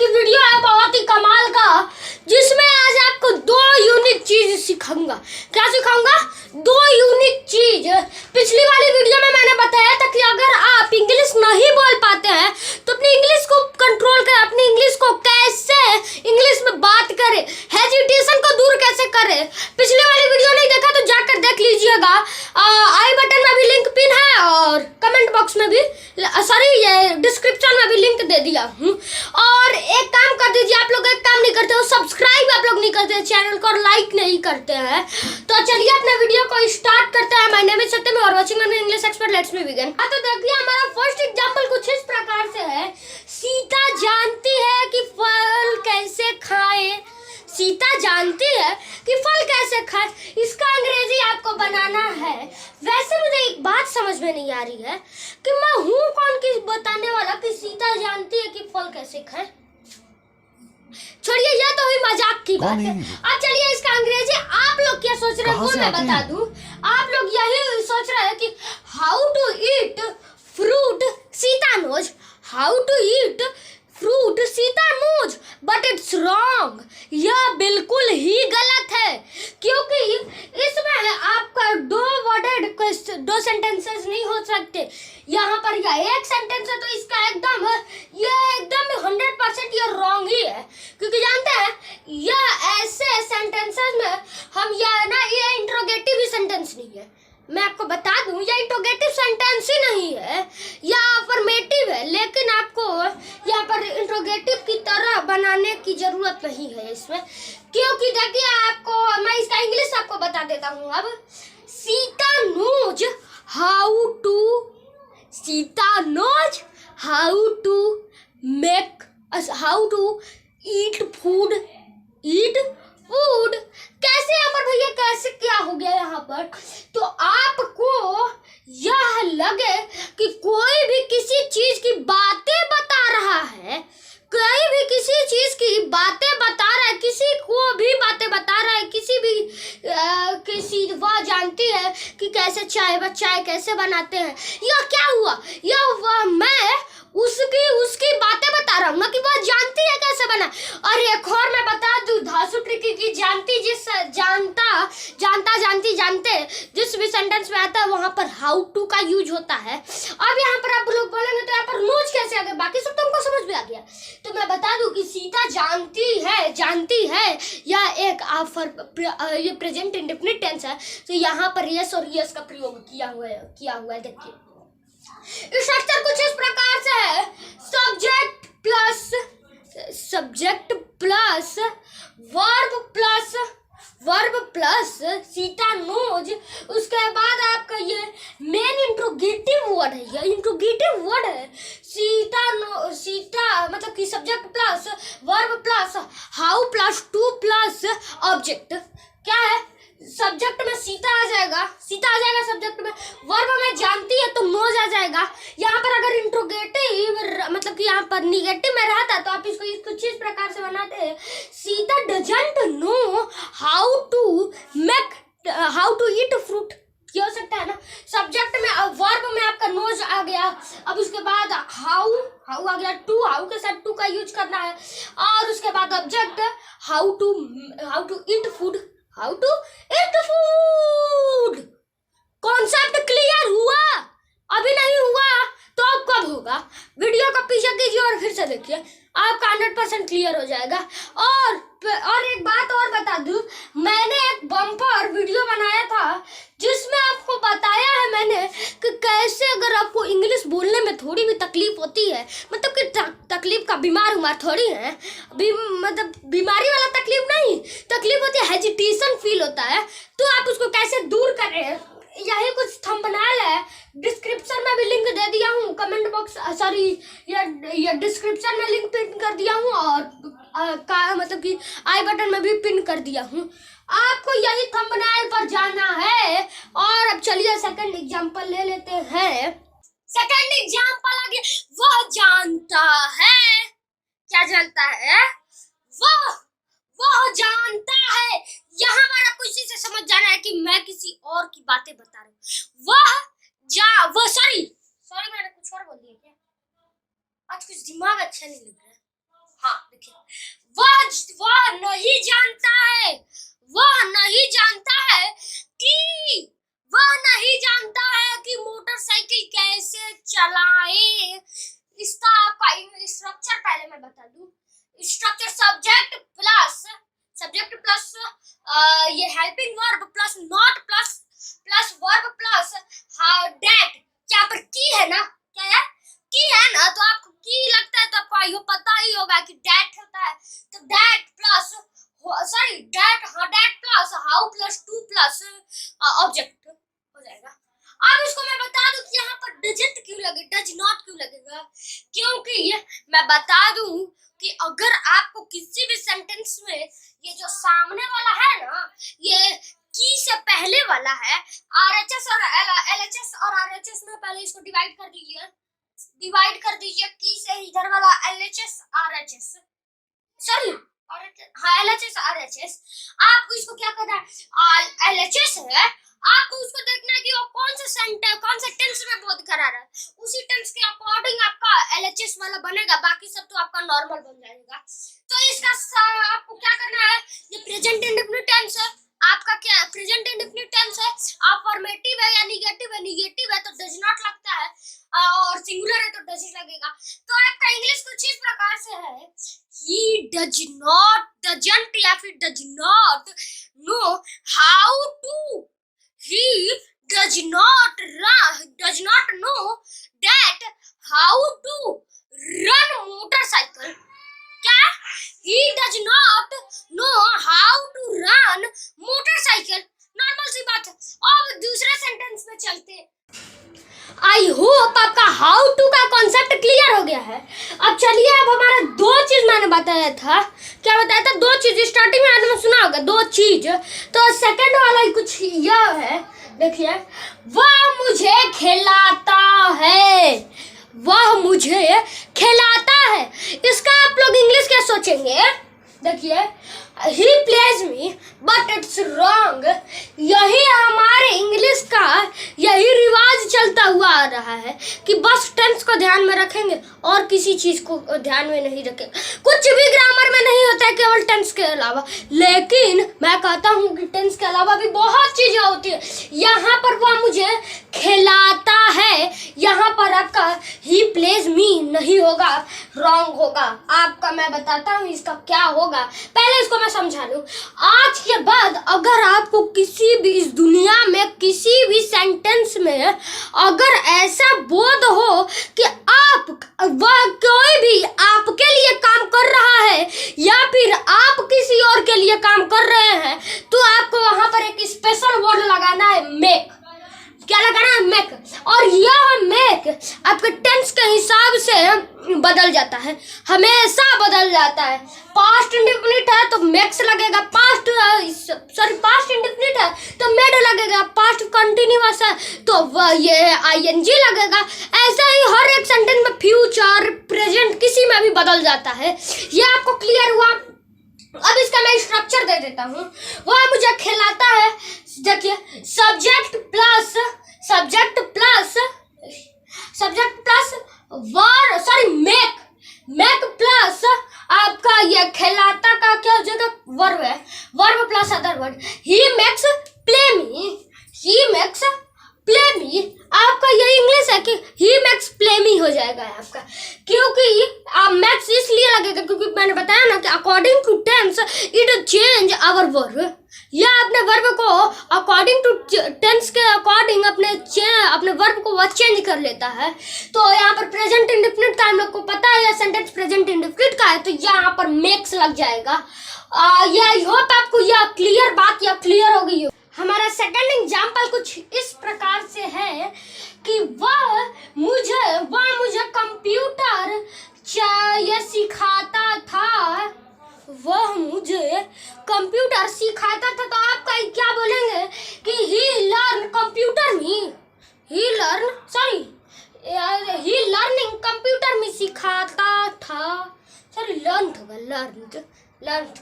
की वीडियो है बहुत ही कमाल का, जिसमें आज आपको दो यूनिक चीज सिखाऊंगा। क्या सिखाऊंगा? दो यूनिक चीज। पिछली वाली वीडियो में मैंने बताया था कि अगर आप इंग्लिश नहीं बोल पाते हैं तो अपनी इंग्लिश को कंट्रोल करें, अपनी इंग्लिश को कैसे इंग्लिश में बात करें, हेजिटेशन को दूर कैसे करें। पिछली वाली वीडियो नहीं देखा तो जाकर देख लीजिएगा। आई बटन में भी लिंक पिन है और कमेंट बॉक्स में भी, सॉरी ये डिस्क्रिप्शन में भी लिंक दे दिया हूँ। और एक काम कर दीजिए, आप लोग एक काम नहीं करते हो, सब्सक्राइब आप लोग नहीं करते चैनल को और लाइक नहीं करते हैं। तो चलिए अपने वीडियो को स्टार्ट करते हैं। माय नेम इज सत्यम और watching on English expert, let's me begin. तो देखिए हमारा फर्स्ट एग्जांपल कुछ इस प्रकार से है। सीता जानती है कि फल कैसे खाएं। सीता जानती है कि फल कैसे खाएं, इसका अंग्रेजी आपको बनाना है। वैसे मुझे एक बात समझ में नहीं आ रही है कि मैं हूँ कौन किस बताने वाला कि सीता जानती है कि फल कैसे खाएं। छोड़िए, यह तो हुई मजाक की बात है। अब चलिए इसका अंग्रेजी आप लोग क्या सोच रहे हैं वो मैं बता दूं। आप लोग यही सोच रहे हैं कि how to eat fruit Sita knows, how to eat fruit Sita knows, but it's wrong. यह बिल्कुल ही गलत है, क्योंकि इसमें आपका दो सेंटेंसेस नहीं हो सकते। यहाँ पर यह एक सेंटेंस है तो इसका एकदम 100% ये रॉन्ग ही है, क्योंकि जानते हैं यह ऐसे सेंटेंसेस में हम ये इंट्रोगेटिव ही सेंटेंस नहीं है। मैं आपको बता दूं ये इंट्रोगेटिव सेंटेंस ही नहीं है, यह अफर्मेटिव है। लेकिन आपको यहाँ पर इंट्रोगेटिव की तरह बनाने की जरूरत नहीं है इसमें, क्योंकि देखिए आपको मैं इसका इंग्लिश आपको बता देता हूँ। अब Sita knows how to, Sita knows how to make, how to eat food, eat food. कैसे यहाँ पर भैया, कैसे क्या हो गया यहाँ पर? तो आपको यह लगे कि कोई भी किसी चीज की बातें बता रहा है, कोई भी किसी चीज की बातें बता रहा है, किसी को भी बातें बता रहा है, किसी वह जानती है कि कैसे चाय कैसे बनाते हैं। यह क्या हुआ? यह वह मैं उसकी बातें बता रहा हूँ ना कि वह जानती है कैसे बना। और एक और मैं बता दूं धासु ट्रिकी की जानती जानते जिस भी सेंटेंस में आता है वहां पर हाउ टू का यूज होता है। अब यहाँ पर आप लोग बोलेंगे तो यहाँ पर नोज कैसे आ गया, बाकी सब तो हमको समझ में आ गया। तो मैं बता दूं कि सीता जानती है यह एक ये प्रेजेंट इंडेफिनिट टेंस है, तो यहाँ पर यस और यस का प्रयोग किया हुआ है। देखिए स्ट्रक्चर कुछ इस प्रकार से है। Subject plus verb plus Sita knows, उसके बाद आपका ये मेन इंट्रोगेटिव वर्ड है। यह इंट्रोगेटिव वर्ड है। सीता मतलब कि subject plus verb plus how plus to plus object. क्या है? सब्जेक्ट में सीता आ जाएगा सब्जेक्ट में, वर्ब में जानती है तो नोज आ जाएगा। यहाँ पर अगर इंट्रोगेटिव मतलब कि यहाँ पर निगेटिव में रहता तो आप इसको कुछ इस प्रकार से बनाते हैं। Sita doesn't know how to eat fruit. क्या हो सकता है ना, सब्जेक्ट में वर्ब में आपका नोज आ गया। अब उसके बाद हाउ आ गया, टू, हाउ के साथ टू का यूज करना है। और उसके बाद object how to eat food, how to eat food. Concept clear हुआ? अभी नहीं हुआ तो अब कब होगा? वीडियो को पीछे कीजिए और फिर से देखिए, आपका 100% क्लियर हो जाएगा। और एक बात और बता दूं, मैंने एक बम्पर वीडियो बनाया था जिसमें आपको बताया है मैंने कि कैसे अगर आपको इंग्लिश बोलने में थोड़ी भी तकलीफ होती है, मतलब कि तकलीफ का बीमार थोड़ी है, मतलब बीमारी वाला तकलीफ नहीं, तकलीफ होती है, हेजिटेशन फील होता है, तो आप उसको कैसे दूर करें। यही कुछ थंबनेल है, डिस्क्रिप्शन में भी लिंक दे दिया हूँ, कमेंट बॉक्स सॉरी ये डिस्क्रिप्शन में लिंक पिन कर दिया हूँ और मतलब कि आई बटन में भी पिन कर दिया हूँ। आपको यही थंबनेल पर जाना है। और अब चलिए सेकंड एग्जांपल ले लेते हैं। सेकंड एग्जांपल आ गया। वह जानता है, क्या जानता है? वह जानता है। यहाँ पर आपको इसी से समझ जाना है कि मैं किसी और की बातें बता रहा हूँ। सॉरी मैंने कुछ और बोल दिया क्या? आज कुछ दिमाग अच्छा नहीं लग रहा है। हाँ देखिए, वह नहीं जानता है, वह नहीं जानता है कि वह नहीं जानता है कि मोटरसाइकिल कैसे चलाए। इसका आपका स्ट्रक्चर पहले मैं बता दूं। स्ट्रक्चर सब्जेक्ट प्लस ये helping verb plus not plus verb plus date. क्या पर की है ना, क्या है की है ना, तो आपको की लगता है तो आपको ये पता ही होगा कि डेट होता है। तो date plus date plus how plus to plus object हो जाएगा। अब इसको मैं बता दूं कि यहाँ पर डजंट क्यों लगे, डज नॉट क्यों लगेगा, क्योंकि मैं बता दूं कि अगर आपको किसी भी सेंटेंस में ये जो सामने वाला है ना, ये की से पहले वाला है, आरएचएस और एलएचएस और आरएचएस में पहले इसको डिवाइड कर दीजिए की से इधर वाला एलएचएस आरएचएस, सॉरी हाँ एलएचएस आरएचएस। आपको इसको क्या करना है, एलएचएस है, आपको उसको देखना है कि वो कौन से टेंस में बोध करा रहा है, उसी टेंस के अकॉर्डिंग आपका एलएचएस वाला बनेगा, बाकी सब तो आपका नॉर्मल बन जाएगा। तो इसका आपको क्या करना है, ये प्रेजेंट इंडेफिनिट टेंस है, आपका क्या प्रेजेंट इंडेफिनिट टेंस है, अफर्मेटिव है या निगेटिव है तो डज नॉट लगता है, और सिंगुलर है तो डज लगेगा। तो आपका इंग्लिश कुछ इस प्रकार से है, ही डज नॉट, डजंट या फिर does not know how to, he does not know that how to run motorcycle। क्या, he does not know how to run motorcycle, normal सी बात है। अब दूसरे सेंटेंस में चलते। आई होप आपका हाउ टू का कॉन्सेप्ट क्लियर हो गया है। अब चलिए, अब हमारा दो चीज मैंने बताया था, क्या बताया था, दो चीज स्टार्टिंग में आपने सुना होगा, दो चीज। तो सेकंड वाला कुछ यह है, देखिए, वह मुझे खिलाता है, वह मुझे खिलाता है। इसका आप लोग इंग्लिश क्या सोचेंगे, देखिए, he plays me but it's wrong। यही हमारे इंग्लिश का यही रिवाज चलता हुआ आ रहा है कि बस टेंस को ध्यान में रखेंगे और किसी चीज को ध्यान में नहीं रखेंगे। कुछ भी ग्रामर में नहीं होता है केवल टेंस के अलावा, लेकिन मैं कहता हूँ कि टेंस के अलावा भी बहुत चीजें होती है। यहाँ पर वह मुझे खिलाता है, यहाँ पर आपका he plays me नहीं होगा, रॉन्ग होगा। आपका मैं बताता हूँ इसका क्या होगा, पहले इसको मैं समझा लूं। आज के बाद अगर आपको किसी भी इस दुनिया में किसी भी सेंटेंस में अगर ऐसा बोध हो कि वह कोई भी आपके लिए काम कर रहा है या फिर आप किसी और के लिए काम कर रहे हैं, तो आपको वहां पर एक स्पेशल वर्ड लगाना है, मेक। क्या लगाना है, मेक। और यह मेक आपके टेंस के हिसाब से बदल जाता है, हमेशा बदल जाता है। पास्ट इंडेफिनिट है तो मेक्स लगेगा, पास्ट इंडेफिनिट है तो मेड लगेगा, पास्ट कंटिन्यूअस है तो ये आईएनजी लगेगा। ऐसा ही हर एक सेंटेंस में फ्यूचर प्रेजेंट किसी में भी बदल जाता है। ये आपको क्लियर हुआ। अब इसका मैं स्ट्रक्चर दे देता हूँ। वह मुझे खिलाता है, देखिए, सब्जेक्ट प्लस मेक प्लस आपका ये खिलाता का क्या हो जाएगा, वर्ब है, verb plus other word, he makes play me. आपका ये इंग्लिश है कि ही मेक्स प्ले मी हो जाएगा आपका, क्योंकि आप मैक्स इसलिए लगेगा क्योंकि मैंने बताया ना कि according to tense it change our verb. या अपने वर्ब को अकॉर्डिंग टू टेंस के अकॉर्डिंग अपने वर्ब को वह चेंज कर लेता है। तो यहाँ पर प्रेजेंट इंडेफिनिट का हम लोग को पता है, या सेंटेंस प्रेजेंट इंडेफिनिट का है, तो यहाँ पर मेक्स लग जाएगा। आई होप आपको यह क्लियर हो गई हो। हमारा सेकंड एग्जाम्पल कुछ इस प्रकार से है कि वह मुझे कंप्यूटर सिखाता था, वह मुझे कंप्यूटर सिखाता था। तो आपका क्या बोलेंगे कि ही लर्निंग कंप्यूटर में सिखाता था, लर्न।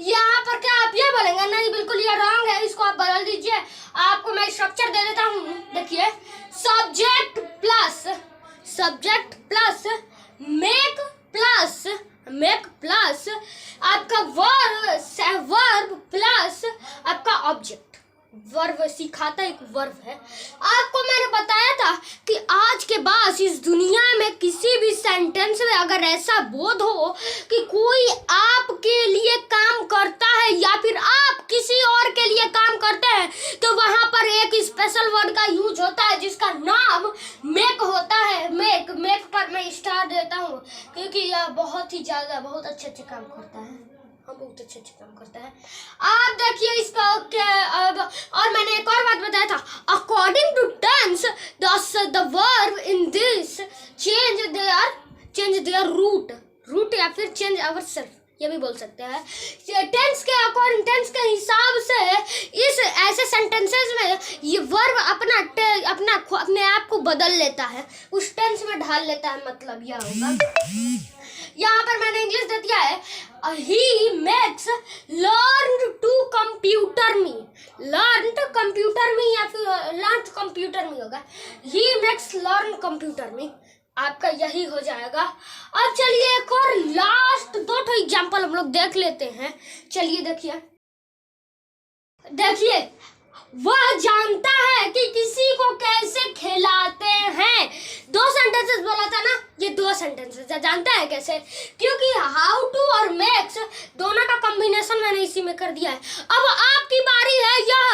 यहाँ पर क्या आप ये बोलेंगे, नहीं बिल्कुल ये रॉन्ग है, इसको आप बदल दीजिए। आपको मैं स्ट्रक्चर दे देता हूँ, देखिए, सब्जेक्ट प्लस मेक प्लस आपका वर्ब प्लस आपका ऑब्जेक्ट। वर्ब सिखाता एक वर्ब है। आपको मैंने बताया था कि आज के बाद इस दुनिया में किसी भी सेंटेंस में अगर ऐसा बोध हो कि कोई आपके लिए काम करता है या फिर आप किसी और के लिए काम करते हैं, तो वहां पर एक स्पेशल वर्ड का यूज होता है जिसका नाम मेक होता है। मेक पर मैं स्टार देता हूँ क्योंकि यह बहुत अच्छे काम करता है। हम बहुत अच्छे काम करता है। आप देखिए इसका अब और मैंने एक और बात बताया था, according to tense the verb in this change their root या फिर चेंज आवर सेल्फ, ये भी बोल सकते हैं। टेंस के हिसाब से इस ऐसे सेंटेंसेस में ये वर्ब अपने आप को बदल लेता है, उस टेंस में ढाल लेता है। मतलब यह होगा, यहाँ पर मैंने इंग्लिश दे दिया है, he makes learn to computer me या फिर लर्न टू कंप्यूटर मी होगा। He makes learn computer me, आपका यही हो जाएगा। अब चलिए एक और लास्ट 2 एग्जाम्पल हम लोग देख लेते हैं। चलिए देखिए वह जानता है कि किसी को कैसे खिलाते हैं। 2 सेंटेंसेस बोला था ना, ये 2 सेंटेंसेस जानता है कैसे, क्योंकि हाउ टू और मेक्स दोनों का कॉम्बिनेशन मैंने इसी में कर दिया है। अब आपकी बारी है यह